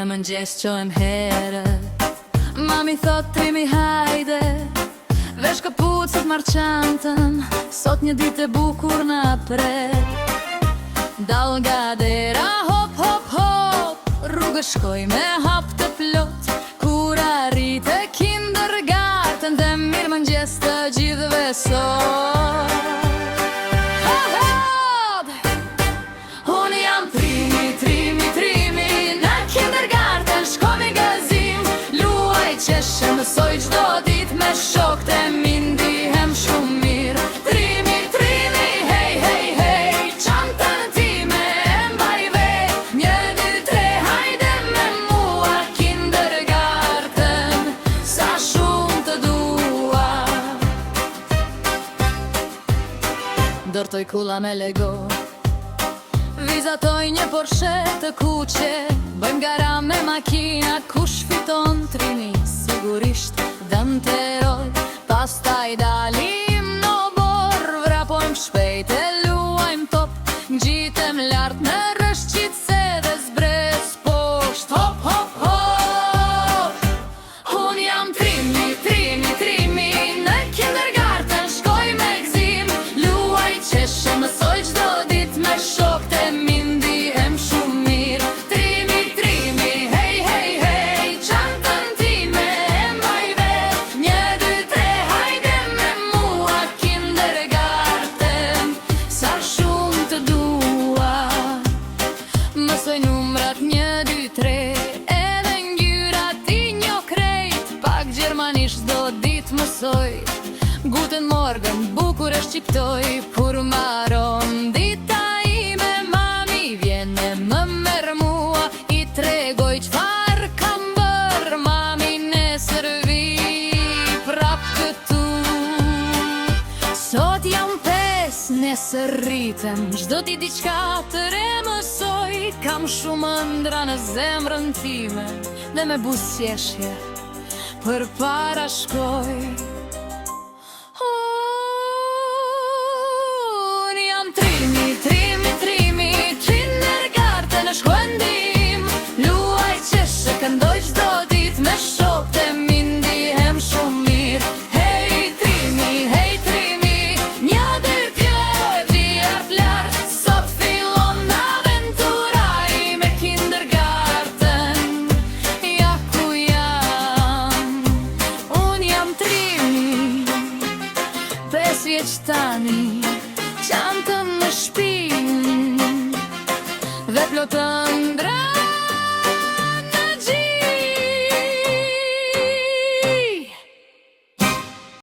Në mëngjes qojmë herët, mami thot trimi hajde, vesh kapucët marçantën, sot një ditë e bukur na pret. Dal nga dera, hop, hop, hop, rrugës shkoj me hap të plot. Kur arrit e kindergarten, dhe mirë mëngjes të gjithëve sot. Unë jam trimi, trimi, trimi, në kindergarten shkoj me gazim. Luaj qeshe, mësoj çdo dit me shokët e mi, ndihem shumë mirë. Trimi, trimi, hej, hej, hej, çantën time e mbaj vet. 1, 2, 3, hajde me mua kindergarten, sa shumë të dua. Dërtoj kula me Lego, vizatoj një Porsche të kuqe, bëjmë gara me makina, kush fiton trimi, sigurisht dëmteroj. Pastaj dalim në borë, vrapojmë shpejt e luajmë top, ngjitem lart në rrëshqit se dhe zbres poshtë. Hop, hop, hop, unë jam trimi, trimi, trimi, në kindergarten shkoj me gzim. Luaj qeshe, mësoj çdo dit me shokët e mi, ndihem shumë mirë. Trimi, trimi, hej, hej, hej, çantën time e mbaj vet. 1, 2, 3, hajde me mua kindergarten, sa shumë të dua. Mësoj numrat 1, 2, 3, edhe ngjyrat i njoh krejt. Pak gjermanisht do dit mësoj, Guten Morgen, bukur e shqiptoj. Kur mbaron dita ime, mami vjen e më merr mua, i tregoj çfarë kam bër. Mami nesër vi prap këtu, sot jam 5, nesër rritem, çdo ditë diçka të re mësoj. Kam shumë ëndra në zemrën time, dhe me buzëqeshje përpara shkoj. Unë jam trimi, trimi, trimi, kindergarten e shkoj ndim. Luaj qeshe, këndoj çdo dit me shokët e mi, ndihem shumë mirë. Hej trimi, hej trimi, 1, 2, 3, vijat lart, sot fillon aventura ime kindergarten. Ja ku jam, unë jam trimi, 5 vjeç tani, çantën në shpinë, dhe plot ëndra